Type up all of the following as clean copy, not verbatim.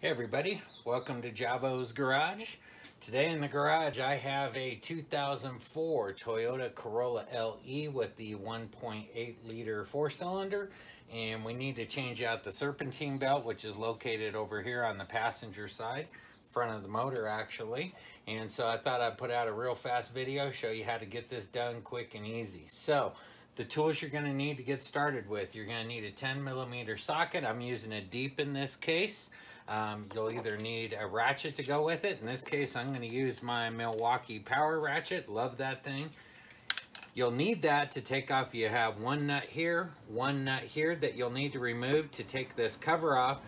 Hey everybody, welcome to Javo's Garage. Today in the garage I have a 2004 Toyota Corolla LE with the 1.8 liter 4-cylinder, and we need to change out the serpentine belt, which is located over here on the passenger side, front of the motor actually. And so I thought I'd put out a real fast video, show you how to get this done quick and easy. So the tools you're going to need to get started with: you're going to need a 10mm socket. I'm using a deep in this case. You'll either need a ratchet to go with it. In this case, I'm going to use my Milwaukee power ratchet. Love that thing. You'll need that to take off. You have one nut here that you'll need to remove to take this cover off.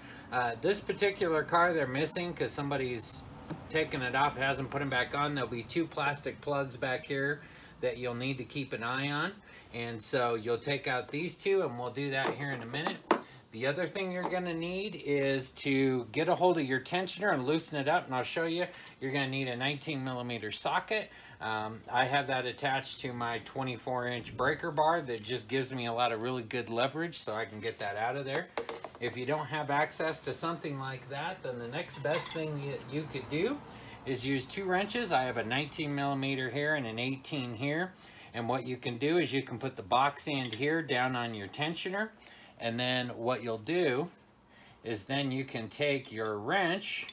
This particular car they're missing because somebody's taken it off, hasn't put them back on. There'll be two plastic plugs back here that you'll need to keep an eye on. And so you'll take out these two, and we'll do that here in a minute. The other thing you're going to need is to get a hold of your tensioner and loosen it up, and I'll show you. You're going to need a 19mm socket. I have that attached to my 24-inch breaker bar that just gives me a lot of really good leverage, so I can get that out of there. If you don't have access to something like that, then the next best thing you could do is use two wrenches. I have a 19mm here and an 18 here, and what you can do is you can put the box end here down on your tensioner. And then what you'll do is then you can take your wrench,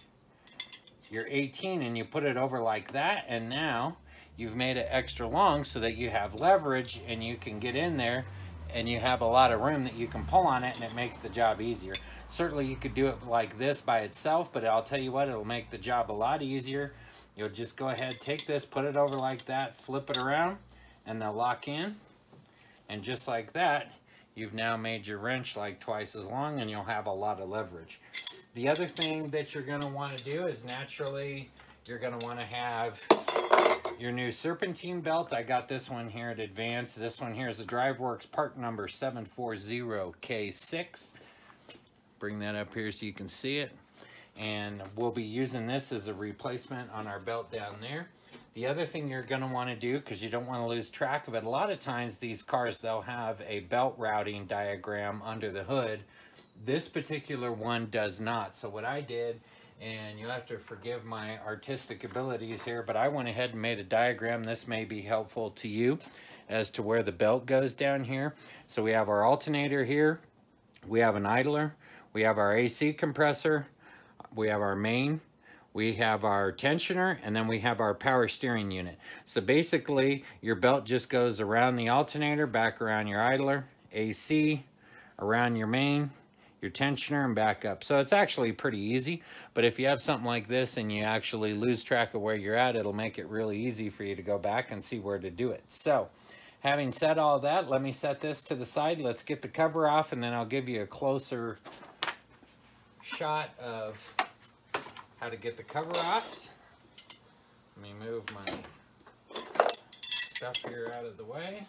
your 18, and you put it over like that. And now you've made it extra long so that you have leverage and you can get in there and you have a lot of room that you can pull on it, and it makes the job easier. Certainly you could do it like this by itself, but I'll tell you what, it'll make the job a lot easier. You'll just go ahead, take this, put it over like that, flip it around, and they'll lock in. And just like that, you've now made your wrench like twice as long, and you'll have a lot of leverage. The other thing that you're going to want to do is naturally you're going to want to have your new serpentine belt. I got this one here at Advance. This one here is a Driveworks part number 740K6. Bring that up here so you can see it. And we'll be using this as a replacement on our belt down there. The other thing you're going to want to do, because you don't want to lose track of it, a lot of times these cars, they'll have a belt routing diagram under the hood. This particular one does not. So what I did, and you'll have to forgive my artistic abilities here, but I went ahead and made a diagram. This may be helpful to you as to where the belt goes down here. So we have our alternator here. We have an idler. We have our AC compressor. We have our main. We have our tensioner, and then we have our power steering unit. So basically, your belt just goes around the alternator, back around your idler, AC, around your main, your tensioner, and back up. So it's actually pretty easy, but if you have something like this and you actually lose track of where you're at, it'll make it really easy for you to go back and see where to do it. So having said all that, let me set this to the side. Let's get the cover off, and then I'll give you a closer shot of how to get the cover off. Let me move my stuff here out of the way.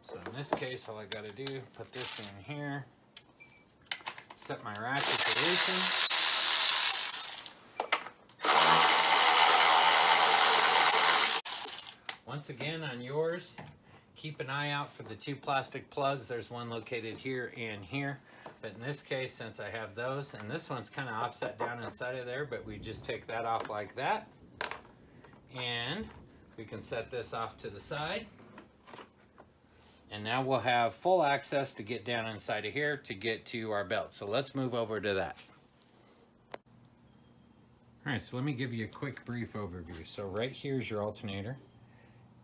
So in this case, all I got to do, put this in here, set my ratchet to loosen. Once again, on yours, keep an eye out for the two plastic plugs. There's one located here and here. But in this case, since I have those, and this one's kind of offset down inside of there, but we just take that off like that. And we can set this off to the side. And now we'll have full access to get down inside of here to get to our belt. So let's move over to that. All right, so let me give you a quick brief overview. So right here's your alternator.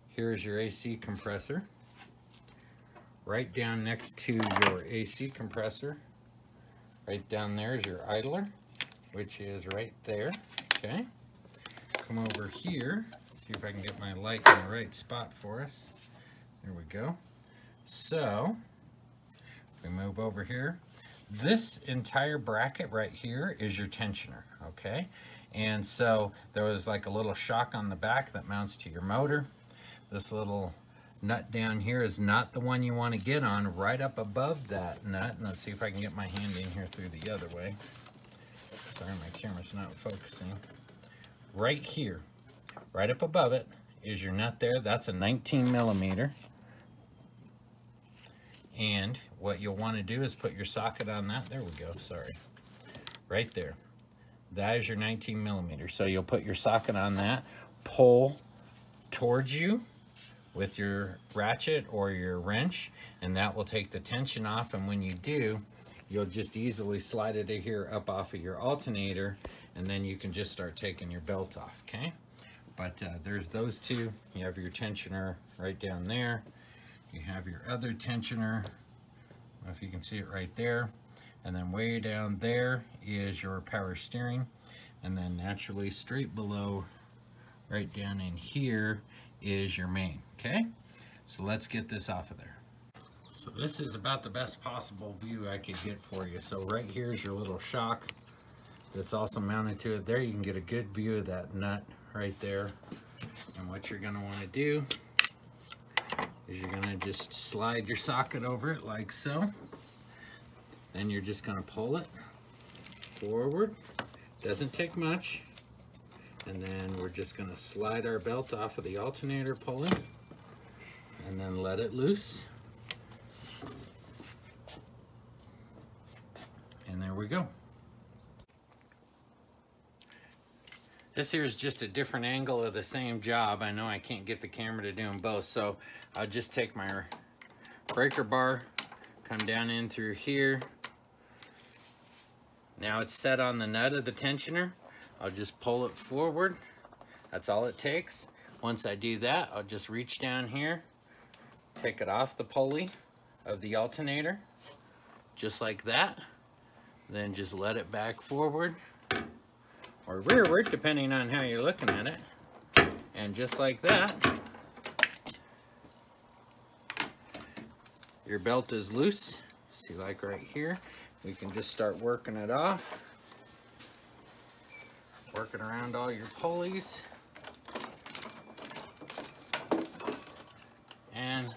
Here's your AC compressor. Right down next to your AC compressor, right down there is your idler, which is right there, okay? Come over here, see if I can get my light in the right spot for us. There we go. So, we move over here. This entire bracket right here is your tensioner, okay? And so, there was like a little shock on the back that mounts to your motor. This little nut down here is not the one you want to get on. Right up above that nut, and let's see if I can get my hand in here through the other way. Sorry, my camera's not focusing. Right here, right up above it, is your nut there. That's a 19mm. And what you'll want to do is put your socket on that. There we go, sorry. Right there. That is your 19 millimeter. So you'll put your socket on that, pull towards you with your ratchet or your wrench, and that will take the tension off. And when you do, you'll just easily slide it here up off of your alternator, and then you can just start taking your belt off, okay? But there's those two. You have your tensioner right down there. You have your other tensioner, I don't know if you can see it right there. And then way down there is your power steering. And then naturally straight below, right down in here, is your main, okay? So let's get this off of there. So this is about the best possible view I could get for you. So right here is your little shock that's also mounted to it. There you can get a good view of that nut right there. And what you're gonna wanna do is you're gonna just slide your socket over it like so. Then you're just gonna pull it forward. Doesn't take much. And then we're just gonna slide our belt off of the alternator pulley and then let it loose. And there we go. This here is just a different angle of the same job. I know I can't get the camera to do them both, so I'll just take my breaker bar, come down in through here. Now it's set on the nut of the tensioner. I'll just pull it forward. That's all it takes. Once I do that, I'll just reach down here, take it off the pulley of the alternator, just like that. Then just let it back forward or rearward, depending on how you're looking at it. And just like that, your belt is loose. See, like right here, we can just start working it off. Working around all your pulleys. And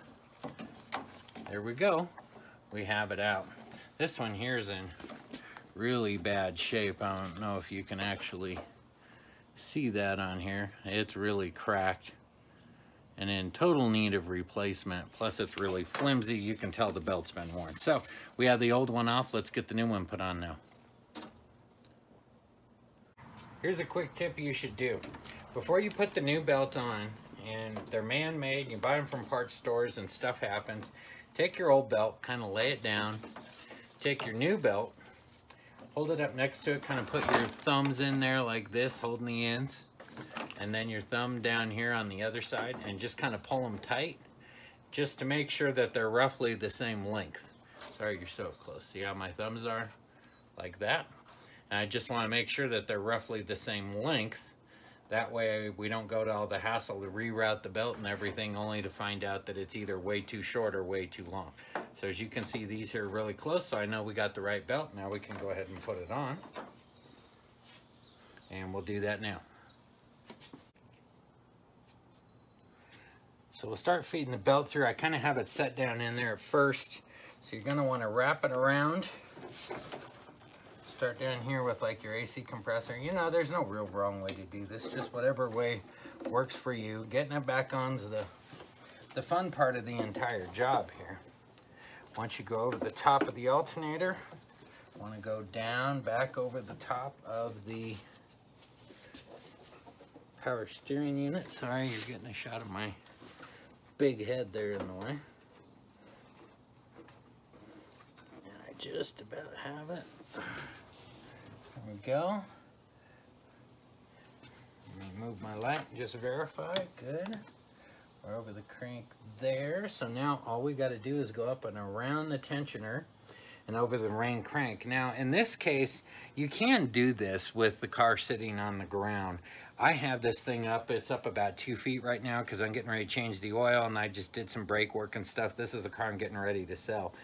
there we go. We have it out. This one here is in really bad shape. I don't know if you can actually see that on here. It's really cracked and in total need of replacement. Plus it's really flimsy. You can tell the belt's been worn. So we have the old one off. Let's get the new one put on now. Here's a quick tip you should do. Before you put the new belt on, and they're man-made, you buy them from parts stores and stuff happens, take your old belt, kind of lay it down, take your new belt, hold it up next to it, kind of put your thumbs in there like this, holding the ends, and then your thumb down here on the other side, and just kind of pull them tight, just to make sure that they're roughly the same length. Sorry, you're so close. See how my thumbs are? Like that. And I just want to make sure that they're roughly the same length. That way we don't go to all the hassle to reroute the belt and everything, only to find out that it's either way too short or way too long. So as you can see, these here are really close, so I know we got the right belt. Now we can go ahead and put it on. And we'll do that now. So we'll start feeding the belt through. I kind of have it set down in there at first. So you're going to want to wrap it around. Start down here with like your AC compressor. You know, there's no real wrong way to do this, just whatever way works for you. Getting it back on's the fun part of the entire job here. Once you go over the top of the alternator, want to go down, back over the top of the power steering unit. Sorry, you're getting a shot of my big head there in the way. And I just about have it. There we go. Move my light, just verify. Good. We're over the crank there. So now all we got to do is go up and around the tensioner and over the main crank. Now in this case, you can do this with the car sitting on the ground. I have this thing up, it's up about 2 feet right now because I'm getting ready to change the oil and I just did some brake work and stuff. This is a car I'm getting ready to sell.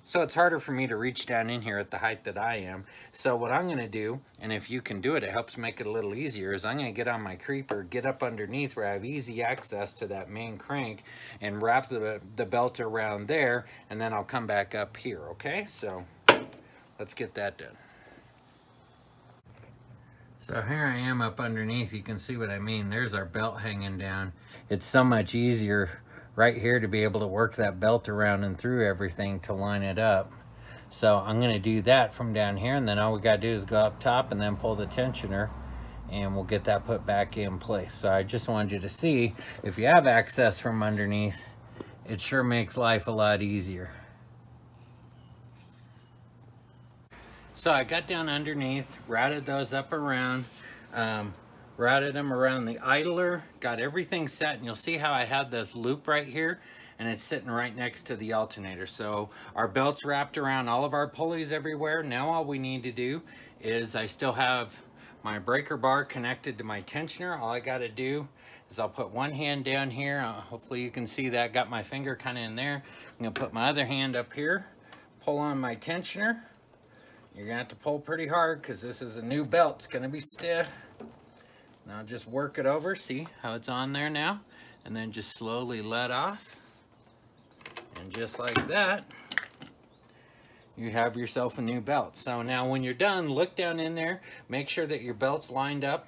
So it's harder for me to reach down in here at the height that I am. So what I'm gonna do, and if you can do it, it helps make it a little easier, is I'm gonna get on my creeper, get up underneath where I have easy access to that main crank and wrap the belt around there, and then I'll come back up here, okay? So let's get that done. So here I am up underneath. You can see what I mean. There's our belt hanging down. It's so much easier right here to be able to work that belt around and through everything to line it up. So I'm going to do that from down here, and then all we got to do is go up top and then pull the tensioner, and we'll get that put back in place. So I just wanted you to see, if you have access from underneath, it sure makes life a lot easier. So I got down underneath, routed those up around, routed them around the idler, got everything set, and you'll see how I have this loop right here, and it's sitting right next to the alternator. So our belt's wrapped around all of our pulleys everywhere. Now all we need to do is, I still have my breaker bar connected to my tensioner. All I got to do is I'll put one hand down here. Hopefully you can see that. Got my finger kind of in there. I'm going to put my other hand up here, pull on my tensioner. You're going to have to pull pretty hard because this is a new belt. It's going to be stiff. Now just work it over. See how it's on there now? And then just slowly let off. And just like that, you have yourself a new belt. So now when you're done, look down in there, make sure that your belt's lined up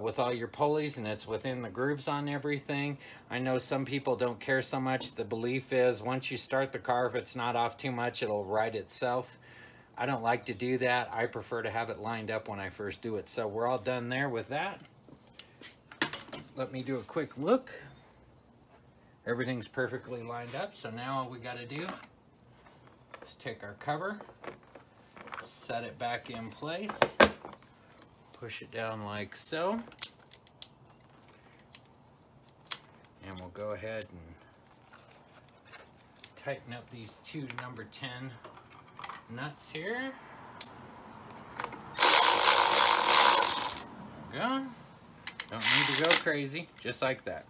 with all your pulleys and it's within the grooves on everything. I know some people don't care so much. The belief is once you start the car, if it's not off too much, it'll right itself. I don't like to do that. I prefer to have it lined up when I first do it. So we're all done there with that. Let me do a quick look. Everything's perfectly lined up. So now all we got to do is take our cover, set it back in place, push it down like so, and we'll go ahead and tighten up these two number 10 nuts here. There we go. Don't need to go crazy, just like that.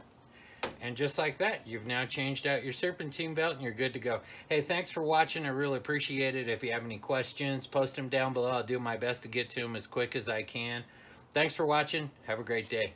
And just like that, you've now changed out your serpentine belt and you're good to go. Hey, thanks for watching. I really appreciate it. If you have any questions, post them down below. I'll do my best to get to them as quick as I can. Thanks for watching. Have a great day.